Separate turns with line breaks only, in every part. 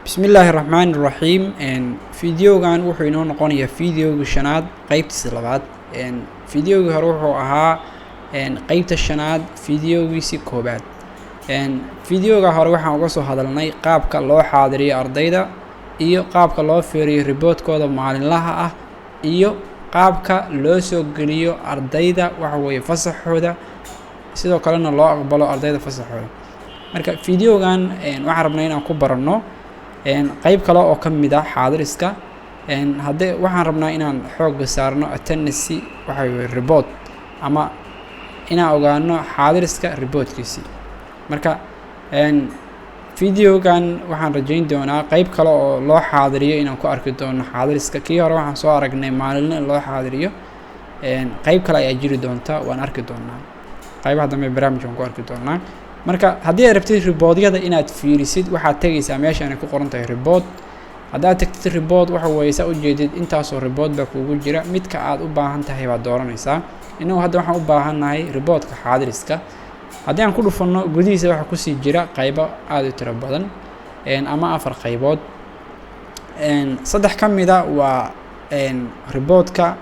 bismillaahi raxmaani raxiim fideogan wuxuu inoo noqonayaa fideogii shanaad qeybtiisa labaad. fideogii hore wuxuu ahaa qeybta shanaad fideogiisii koobaad. fideoga hore waxaan uga soo hadalnay qaabka loo xaadiriyo ardayda iyo qaabka loo fiiriyo riboodkooda maalinlaha ah iyo qaabka loo soo geliyo ardayda waxaweeye fasaxooda, sidoo kalena loo aqbalo ardayda fasaxooda. marka fideogan waxaan rabnay inaan ku baranno qayb kale oo ka mid ah xaadiriska. waxaan rabnaa inaan xoogga saarno attendance waxaweeye report ama inaan ogaano xaadiriska reportkiisii. marka fideogan waxaan rajayn doonaa qayb kale oo loo xaadiriyo inaan ku arki doono xaadiriska. kii hore waxaan soo aragnay maalinle in loo xaadiriyo, qayb kale ayaa jiri doonta, waan arki doonaa qaybaha dambe barnaamijkan ku arki doonaa. marka haddii aad rabtid riboodyada inaad fiirisid waxaad tegaysaa meeshaan ay ku qoran tahay report. haddaad tagtid report waxa weeye saa ujeedid intaasoo report baa kuugu jira, midka aad u baahan tahay baad dooranaysaa. innagu hadda waxaan u baahannahay reportka xaadiriska. haddii aan ku dhufanno gudihiisa waxaa kusii jira qaybo aad u tiro badan ama 4 qaybood. 3 ka mida waa reportka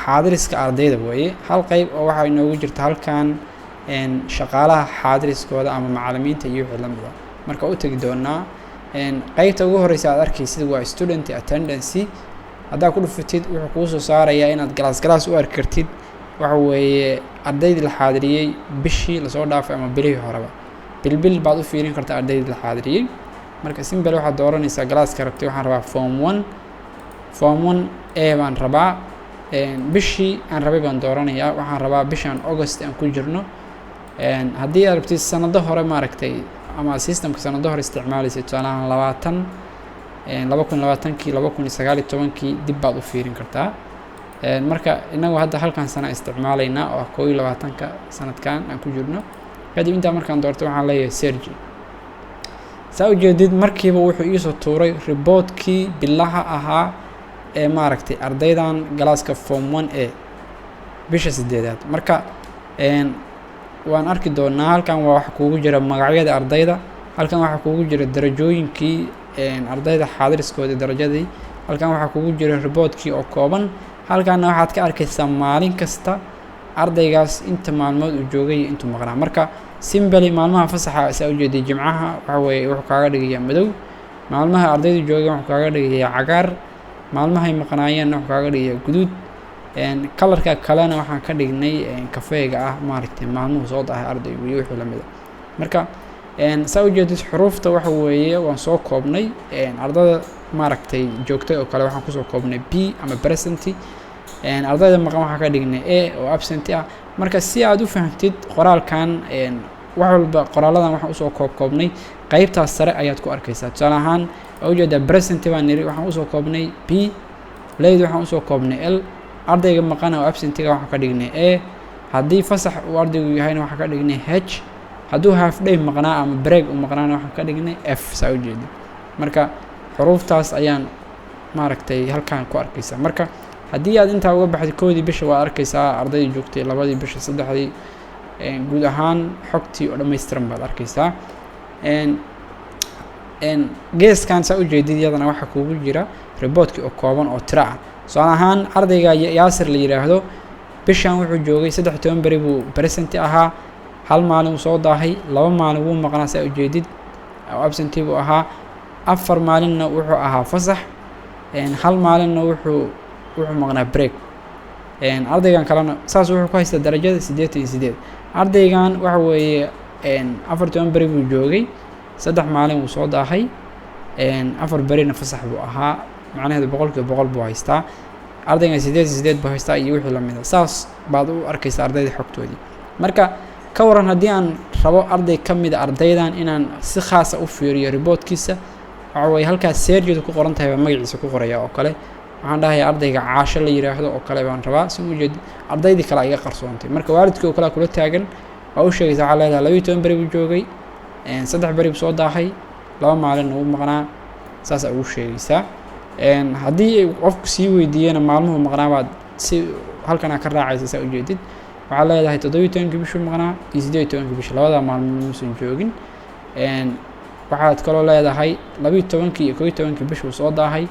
xaadiriska ardayda weeye. hal qayb oo waxaa inoogu jirta halkan shaqaalaha xaadiriskooda ama macallimiinta iyo wixii la mid ah. marka u tagi doonaa qaybta ugu horeysa aad arkaysid waa student attendance. haddaad ku dhufatid wuxuu kuu soo saarayaa inaad galaas u arki kartid waxa weeye ardaydii la xaadiriyey bishii lasoo dhaafay ama bilihii horeba. bil baad u fiirin kartaa ardaydii la xaadiriyey. marka simple waxaad dooranaysaa galaaska rabtay. waxaan rabaa form 1 A baan rabaa. bishii aan rabay baan dooranayaa. waxaan rabaa bishaan August aan ku jirno. haddii aad rabtid sanado hore maaragtay ama systemka sanado hore isticmaalaysa tusaalahan 2020kii 2019kii dib baad u fiirin kartaa. marka inagu hadda halkan sana isticmaalaynaa oo 2020ka sanadkan aan ku jirno. kadib intaa markaan doorto waxaan leeyahay search. saa ujeedid markiiba wuxuu ii soo tuuray reportkii bilaha ahaa ee maaragtay ardaydan galaaska form 1A bisha 8aad. marka waan arki doonaa halkan waa waxa kuugu jira magacyada ardayda, halkan waxaa kuugu jira darajooyinkii ardayda xaadiriskooda darajadii, halkan waxaa kuugu jira reportkii oo kooban, halkanna waxaad ka arkaysaa maalin kasta ardaygaas inta maalmood uu joogay iyo intuu maqnaa. marka simple maalmaha fasaxa saa ujeeday jimcaha waxa weeye wuxuu kaaga dhigayaa madow, maalmaha ardaydu joogay wuxuu kaaga dhigayaa cagaar, maalmahay maqnaayeenna wuxuu kaaga dhigayaa guduud. kalarka kalena waxaan ka dhignay kafeega ah maaragtay maalmuhu soo dahay ardaygu iyo wixii la mid ah. marka saa ujeedid xuruufta waxa weeye waan soo koobnay. ardayda maaragtay joogtay oo kale waxaan kusoo koobnay B ama present. ardayda maqan waxaan ka dhignay A oo absent ah. marka si aad u fahamtid qoraalkan wax walba qoraaladan waxaan usoo koobnay qaybtaas sare ayaad ku arkaysaa. tusaale ahaan ujeeda present baan niri waxaan usoo koobnay B, leyd waxaan usoo koobnay L, ardayga maqan oo absentiga waxaan ka dhignay A, haddii fasax uu ardaygu yahayna waxaan ka dhignay H, hadduu half day maqnaa ama break uu maqnaana waxaan ka dhignay F. saa ujeedid marka xuruuftaas ayaan maaragtay halkan ku arkaysaa. marka haddii aad intaa uga baxday 1dii bisha waa arkaysaa ardayda joogtay 2dii bisha 3dii guud ahaan xogtii oo dhammaystiran baad arkaysaa. geeskan saa ujeedid iyadana waxaa kuugu jira reportkii oo kooban oo tiro ah. tusaale ahaan ardayga yaasir la yidhaahdo bishan wuxuu joogay 13 beri buu present ahaa, 1 maalin uu soo daahay, 2 maalin wuu maqnaa saa ujeedid oo absent buu ahaa, 4 maalinna wuxuu ahaa fasax, 1 maalinna wuxuu maqnaa break. ardaygan kalena saas wuxuu ku haystaa darajada 88. ardaygan waxa weeye 14 beri buu joogay, 3 maalin wuu soo daahay, 4 berina fasax buu ahaa, macnaheedu 100% buu haystaa. ardaygan 88 buu haystaa iyo wixii la mid ah. saas baad u arkaysaa ardayda xogtoodii. marka ka waran haddii aan rabo arday ka mid ardaydan inaan si khaasa u fiiriyo reportkiisa, waxa weeye halkaas searchdu ku qoran tahay baa magaciisa ku qoraya oo kale. waxaan dhahayaa ardayga caasho la yiraahdo oo kale baan rabaa. si ujeed ardaydii kale iga qarsoontay. marka waalidkii oo kale kula taagan waa u sheegaysaa waxaa leedahay 12 beri buu joogay, 3 beri buu soo daahay, 2 maalinna wuu maqnaa. saas ugu sheegaysaa. haddii qofku sii weydiiyana maalmuhu maqnaa baad si halkan ka raacaysa saa ujeedid. waxaa leedahay 17 bishuu maqnaa iyo 18 bish labada maalmood muusan joogin. waxaad kaloo leedahay 12 iyo 11 bishii soo daahay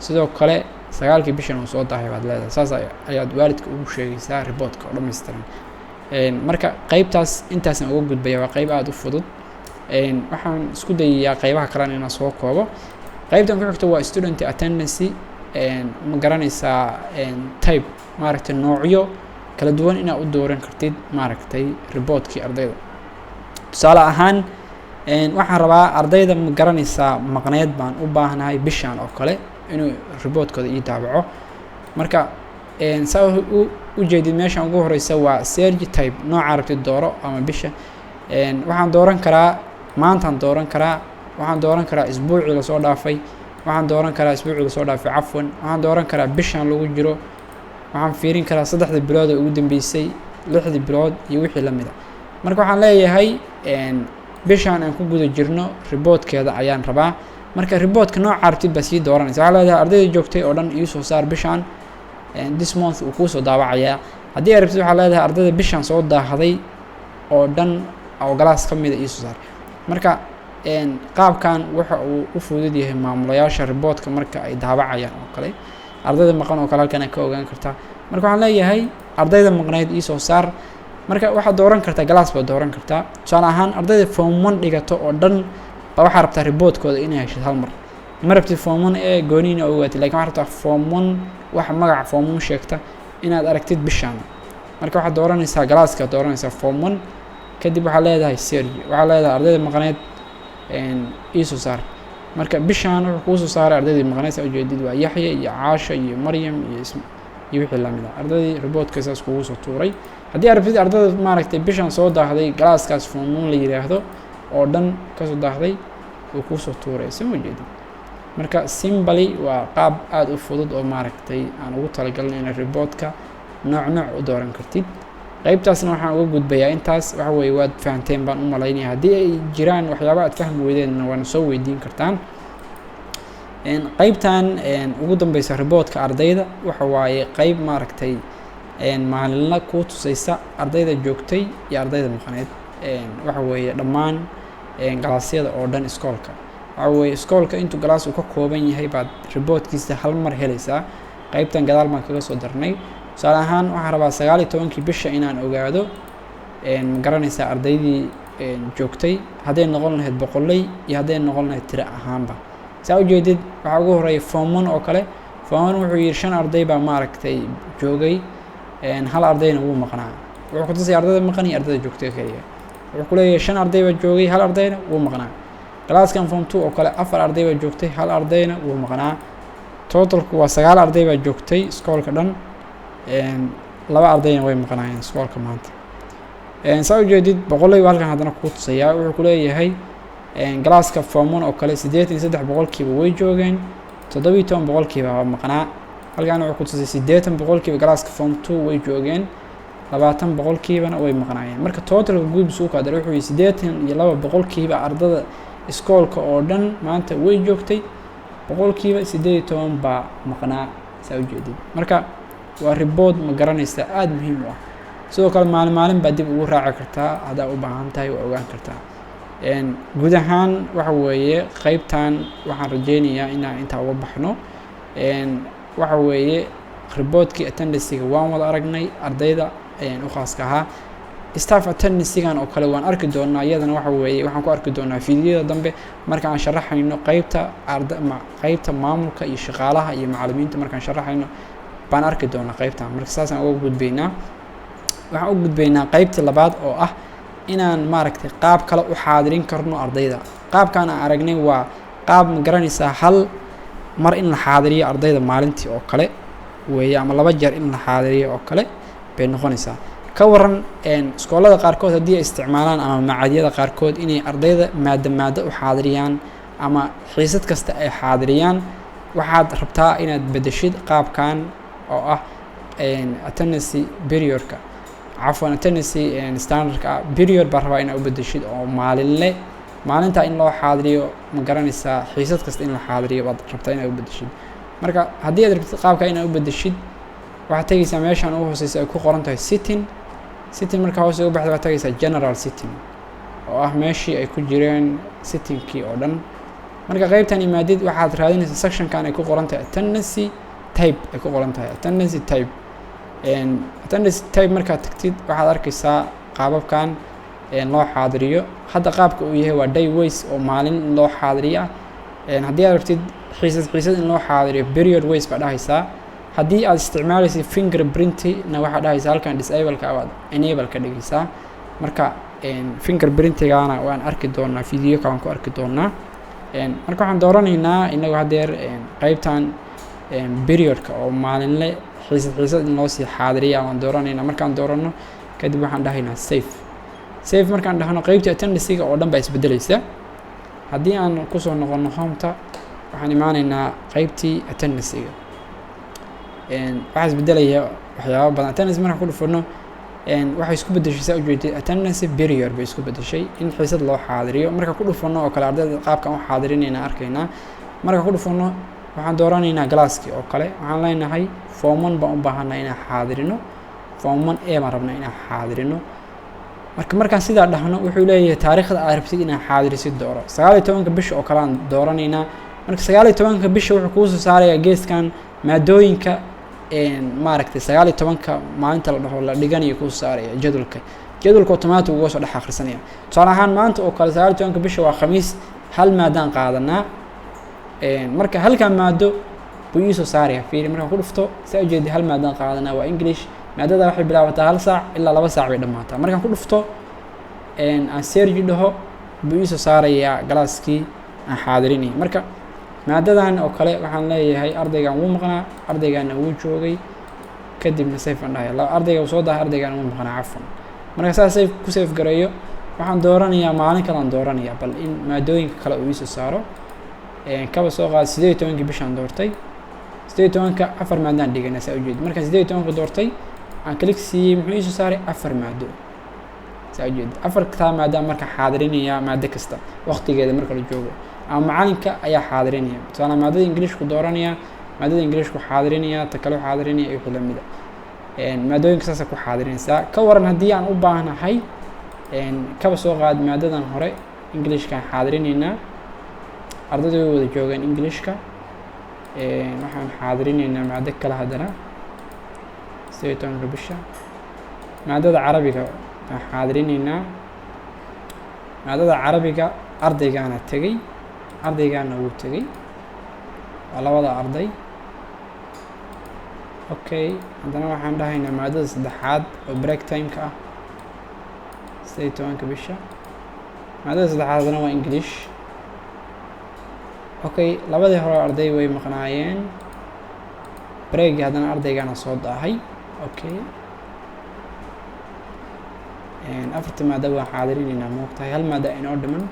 sidoo kale 9 bishan uu soo daahay baad leedahay saas ayaad waalidka ugu sheegaysaa reportka oo dhameystiran marka qaybtaas intaas aan uga gudbaya waa qayb aad u fudud waxaan isku dayayaa qaybaha kale inaan soo koobo qaybtan ku xigta waa student attendance ma garanaysaa type maaragtay noocyo kala duwan inaad u dooran kartid maaragtay reportkii ardayda tusaale ahaan waxaan rabaa ardayda ma garanaysaa maqneed baan u baahanahay bishaan oo kale inuu reportkooda ii daabaco marka saa u jeedid meeshan ugu horeysa waa search type nooca rabtid dooro ama bisha waxaan dooran karaa maantaan dooran karaa waxaan dooran karaa isbuucii la soo dhaafay waxaan dooran karaa isbuucii la soo dhaafay cafwan waxaan dooran karaa bishaan lagu jiro waxaan fiirin karaa 3 bilood oo ugu dambeysay 6 bilood iyo wixii la mid ah marka waxaan leeyahay bishaan aan ku guda jirno reportkeeda ayaan rabaa marka reportka nooca rabtid baa sii dooranaysa waxaa leedahay ardayda joogtay oo dhan ii soo saar bishaan this month uu kuu soo daawacayaa haddii aad rabtid waxaa leedahay ardayda bishaan soo daahday oo dhan oo galaas ka mid ah ii soo saar marka qaabkan waxa uu u fudud yahay maamulayaasha reportka marka ay daawacayaan oo kale ardayda maqan oo kale halkan ay ka ogaan kartaa marka waxaan leeyahay ardayda maqnayd ii soo saar marka waxaad dooran kartaa galaas baad dooran kartaa tusaale ahaan ardayda form 1 dhigato oo dhan baa waxaa rabtaa reportkooda inay heshid hal mar ma rabtid form 1 ee gooniina ogaatid laakiin waxaa rabtaa form 1 waxa magaca form 1 sheegta inaad aragtid bishaan marka waxaad dooranaysaa galaaska dooranaysaa form 1 kadib waxaa leedahay search waxaa leedahay ardayda maqnayd ii soo saar marka bishaan wuxuu kuu soo saaray ardaydii maqnayd saa ujeedid waa yaxya iyo caasha iyo maryam iyo wixii la mid ah ardaydii reportka saas kugu soo tuuray haddii aad rabtid ardayda maaragtay bishaan soo daahday galaaskaas form 1 la yiraahdo oo dhan ka soo daahday uu kuu soo tuuray soo jeedid marka simply waa qaab aad u fudud oo maaragtay aan ugu talagalnay in reportka nooc u dooran kartid qaybtaasna waxaan uga gudbayaa intaas waxa weeye waad fahanteen baan u maleynayaa haddii ay jiraan waxyaabo aad fahmi weydeen waana soo weydiin kartaan qaybtan ugu dambeysa reportka ardayda waxa waaye qayb maaragtay maalinla ku tusaysa ardayda joogtay iyo ardayda maqneed waxa weeye dhammaan galaasyada oo dhan iskoolka waxa weeye iskoolka intuu galaas uu ka kooban yahay baad reportkiisa hal mar helaysaa qaybtan gadaal baan kaga soo darnay tusaale ahaan waxaan rabaa 19 bisha inaan ogaado ma garanaysaa ardaydii joogtay hadday noqon lahayd boqolay iyo hadday noqon lahayd tiro ahaanba saa ujeedid waxaa ugu horeeya form 1 oo kale form 1 wuxuu yidhi 5 arday baa maaragtay joogay hal ardayna wuu maqnaa wuxuu ku tusay ardayda maqan iyo ardayda joogtay kaliya wuxuu ku leeyahay 5 arday baa joogay hal ardayna wuu maqnaa galaaskan form 2 oo kale 4 arday baa joogtay hal ardayna wuu maqnaa totalku waa 9 arday baa joogtay iskoolka dhan 2 ardayna way maqnaayeen iskoolka maanta saa ujeedid boqolay halkan haddana kuu tusayaa wuxuu ku leeyahay galaaska form 1 oo kale 83% way joogeen 17% waa maqnaa halkan wuxuu ku tusay 80% galaaska form 2 way joogeen 20% way maqnaayeen marka totalka guud soo qaadar wuxuu yahay 82% ardada iskoolka oo dhan maanta way joogtay 18% baa maqnaa saa ujeedid marka waa report ma garanaysa aad muhiim u ah sidoo kale maalin baa dib ugu raaci kartaa hadaa u baahan tahay waa ogaan kartaa guud ahaan waxa weeye qaybtan waxaan rajeynayaa inaan intaa uga baxno waxa weeye reportkii attendance-ga waan wada aragnay ardayda u khaaska ahaa staff attendance-gan oo kale waan arki doonaa iyadana waxa weeye waxaan ku arki doonaa fiidiyoda dambe marka aan sharaxayno qaybta maamulka iyo shaqaalaha iyo macallimiinta markaan sharaxayno baan arki doonaa qaybtan marka saasaan uga gudbaynaa waxaan u gudbaynaa qaybta labaad oo ah inaan maaragtay qaab kale u xaadirin karno ardayda qaabkan aan aragnay waa qaab ma garanaysaa hal mar in la xaadiriyo ardayda maalintii oo kale weeye ama 2 jeer in la xaadiriyo oo kale bay noqonaysaa ka waran iskoolada qaarkood haddii ay isticmaalaan ama macadyada qaarkood inay ardayda maado u xaadiriyaan ama xiisad kasta ay xaadiriyaan waxaad rabtaa inaad bedeshid qaabkan oo ah attendance periodka عفوا attendance standardka period baa rabaa inaad u bedeshid oo maalinta in loo xaadiriyo ma garanaysaa xiisad kasta in la xaadiriyo baad rabtaa inaad u bedeshid marka haddii aad rabtid qaabka inaad u bedeshid waxaad tegaysaa meeshaan ugu hooseysa ay ku qoran tahay sitting marka hoos uga baxda waxaad tegaysaa general sitting oo ah meeshii ay ku jireen settingkii oo dhan. marka qaybtan imaadid waxaad raadinaysaa sectionkan ay ku qoran tahay attendance type ay ku qoran tahay attendance type. attendance type markaad tagtid waxaad arkaysaa qaababkan loo xaadiriyo. hadda qaabka uu yahay waa day ways oo maalin in loo xaadiriyo ah. haddii aad rabtid xiisad in loo xaadiriyo period ways baa dhahaysaa. haddii aad isticmaalaysid fingerprint-na waxaad dhahaysaa halkan disable-ka aad enable ka dhigaysaa. marka fingerprint-gaana waan arki doonaa video ka waan ku arki doonaa. marka waxaan dooranaynaa inagu hadeer qaybtan period-ka oo maalinle xiisad in loo sii xaadiriya waan dooranaynaa. markaan doorano kadib waxaan dhahaynaa save markaan dhahno qaybtii attendance-ga oo dhan baa isbedelaysa. haddii aan kusoo noqono home-ta waxaan imaanaynaa qaybtii attendance-ga. waxaa isbedelaya waxyaabo badan. attendance markaan ku dhufano waxay isku bedeshay ujeedid attendance period bay isku bedeshay in xiisad loo xaadiriyo. marka ku dhufano oo kale ardayda qaabkan u xaadirinayna arkaynaa. marka ku dhufano waxaan dooranaynaa galaaskii oo kale waxaan leenahay form 1 baan u baahanay inaan xaadirino, form 1A baan rabnaa inaan xaadirino. markaan sidaa dhahno wuxuu leeyahay taariikhda aad rabtid inaan xaadirisid dooro. 19 bisha oo kale aan dooranaynaa. marka 19 bisha wuxuu kuu soo saarayaa geeskan maadooyinka maaragtay 19 maalinta la dhaho la dhiganayo kuu saaraya jadwalka automatic uga soo dhex akhrisanaya. tusaale ahaan maanta oo kale 19 bisha waa khamiis, hal maadaan qaadanaa. marka halkan maado buu ii soo saaraya. fiiri markaan ku dhufto saa ujeedi hal maadaan qaadanaa waa English. maadada waxay bilaabataa 1 saac ilaa 2 saac bay dhamaataa. markaan ku dhufto aan search dhaho buu ii soo saarayaa galaaskii aan xaadirinay. marka maadadan oo kale waxaan leeyahay ardaygan wuu maqnaa, ardaygaana wuu joogay, kadibna save aan dhahay ardayga uu soo dahay, ardaygaana wuu maqnaa cafwan. marka saa save ku save gareeyo waxaan dooranayaa maalin kale aan dooranayaa bal in maadooyinka kale uu ii soo saaro. kaba soo qaad 18 bishaan doortay. 18 afar maadaan dhiganaa saa ujeed. markaan 18 doortay aan click siiyey muxuu ii soo saaray 4 maado saa ujeed. 4 maadaan marka xaadirinaya maado kasta waqtigeeda marka la joogo ama macalinka ayaa xaadirinaya. tusaale maadada Englishku dooranaya, maadada Englishku xaadirinaya, ta kale xaadirinaya iyo wixii lamid ah. maadooyinka saas ku xaadirinaysaa. ka waran haddii aan u baahnahay kaba soo qaad maadadan hore Englishka xaadirineynaa. ardaydu way wada joogeen Englishka. waxaan xaadirineynaa maado kale haddana 18 bisha. maadada Carabiga waxaan xaadirineynaa. maadada Carabiga ardaygaana tagay, ardaygaana wuu tagay, waa labada arday. okay haddana waxaan dhahaynaa maadada saddexaad oo break time-ka ah 18 bisha. maadada saddexaad haddana waa English. okay labadii hore arday way maqnaayeen, break haddana ardaygaana soo daahay. okay afarta maado waan xaadirineynaa moogtahay, hal maado inoo dhiman.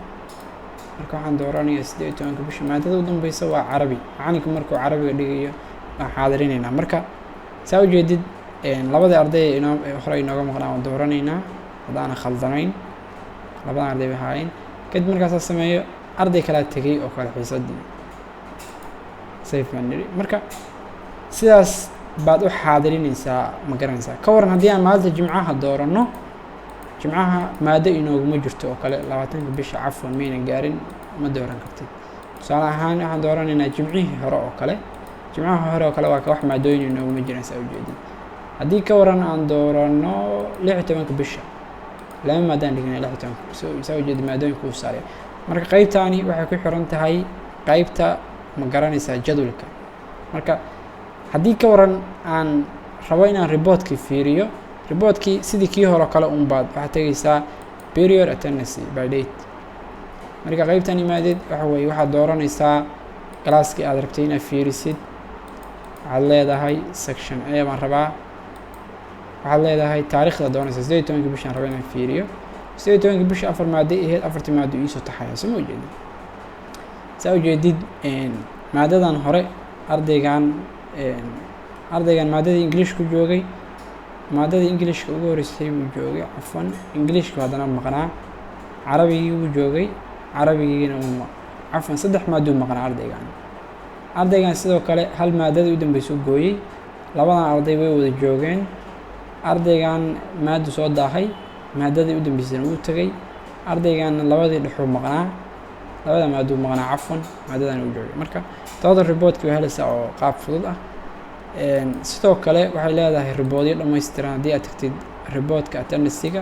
marka waxaan dooranayaa 18 bisha. maadada u dambeysa waa Carabi. macalinka markuu Carabiga dhigayo waan xaadirineynaa. marka saa ujeedid labadii arday hore inooga maqnaa waan dooranaynaa haddaana khaldanayn. labadan arday bay ahaayeen. kadib markaasaa sameeyo arday kalaa tegay oo kale xiisadii save baan niri. marka sidaas baad u xaadirinaysaa ma garanaysaa. ka waran haddii aan maalinta jimcaha doorano, jimcaha maado inooguma jirto oo kale 20 bisha cafwan mayna gaarin ma dooran kartid. tusaale ahaan waxaan dooranaynaa jimcihii hore oo kale. jimcaha hore oo kale waa ka wax maadooyin inooguma jiraan saa ujeedin. haddii ka waran aan doorano 16 bisha lama maadaan dhignay 16 saa ujeedi maadooyin kuu saaraya. marka qaybtaani waxay ku xiran tahay qaybta ma garanaysaa jadwalka. marka haddii ka waran aan rabo inaan reportkii fiiriyo, reportkii sidii kii hore kale baad waxaad tegaysaa period attendance by date. marka qaybtan imaadeed waxa weeye waxaad dooranaysaa galaaskii aad rabtay inaad fiirisid. waxaad leedahay section A baan rabaa. waxaad leedahay taariikhda doonaysa 18 bishaan rabaa inaan fiiriyo. 18 bisha 4 maado ahayd, 4 maado ii soo taxaya soo jeedid. saa ujeedid maadadan hore ardaygan maadada English ku joogay, maadada Englishka ugu horeysay buu joogay cafwan. Englishka haddana maqnaa, Carabigii wuu joogay, Carabigiina wuu cafwan 3 maado maqnaa ardaygan. sidoo kale hal maadada u dambeysay gooyay. labadan arday way wada joogeen. ardaygan maado soo daahay, maadada u dambeysay wuu tagay. ardaygan labadii dhexuu maqnaa labada maaduu maqnaa cafwan maadadan uu joogay marka tooda reportkii waa helaysaa oo qaab fudud ah sidoo kale waxay leedahay reportyo dhammaystiran haddii aad tagtid reportka attendance-ga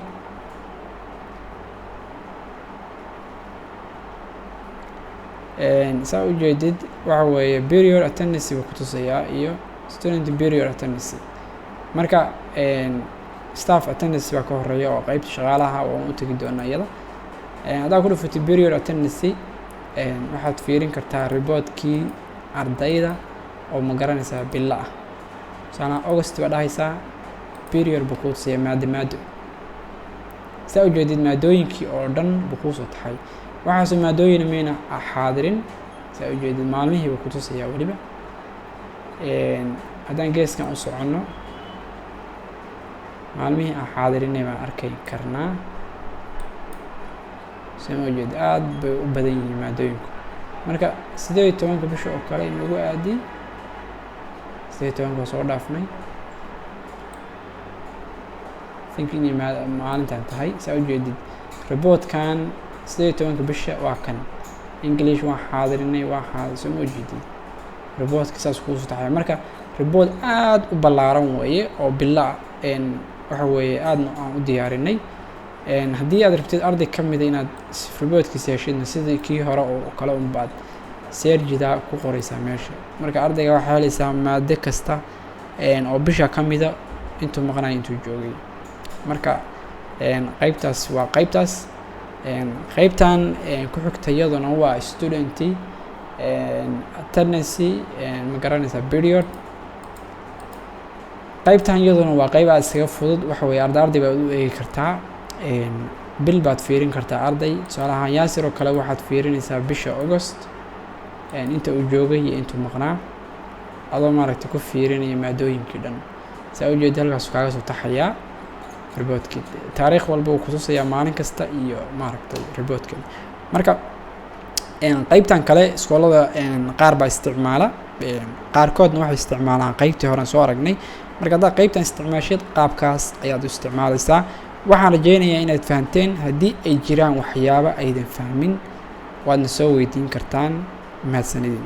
saa u jeedid waxa weeye period attendance buu ku tusayaa iyo student period attendance marka staff attendance baa ka horeeya oo qaybta shaqaalaha oo u tagi doona iyada haddaa ku dhufatay period attendance waxaad fiirin kartaa reportkii ardayda oo ma garanaysaa bilo ah sana August baa dhahaysaa period buu ku tusayaa maado saa u jeedid maadooyinkii oo dhan buu ku soo taxay waxaasoo maadooyin mayna xaadirin saa u jeedid maalmihii buu ku tusayaa weliba haddaan geeskan u soconno maalmihii aan xaadirinay baan arkay karnaa sama ujeed aad bay u badan yihiin maadooyinku marka 18 bisha oo kale inagu aadi 18 soo dhaafnay thinking maalintan tahay saa u jeedid reportkan 18 bisha waa kan English waan xaadirinay waa sama ujeedid reportka saas ku soo taxay marka report aad u ballaaran weeye oo bila waxa weeye aadna aan u diyaarinay haddii aad rabtid arday ka mid ah inaad reportkiisa heshidna sidii kii hore oo kale un baad searchida ku qoraysaa meesha marka ardayga waxaa helaysaa maado kasta oo bisha ka mid ah intuu maqnaa intuu joogay marka qaybtaas waa qaybtaas qaybtan ku xigta iyaduna waa student attendance ma garanaysaa period qaybtan iyaduna waa qayb aad isaga fudud waxa weeye arday baad u eegi kartaa bil baad fiirin kartaa arday tusaale ahaan yaasir oo kale waxaad fiirinaysaa bisha August inta uu joogay iyo intuu maqnaa adoo maaragtay ku fiirinaya maadooyinkii dhan saa u jeedid halkaas kaaga soo taxayaa reportkii taariikh walba uu ku tusayaa maalin kasta iyo maaragtay reportkii marka qaybtan kale iskoolada qaar baa isticmaala qaarkoodna waxay isticmaalaan qaybtii hore soo aragnay marka haddaad qaybtan isticmaashid qaabkaas ayaad u isticmaalaysaa waxaan rajeynayaa inaad fahanteen haddii ay jiraan waxyaabo aydan fahmin waadna soo weydiin kartaan mahadsanidin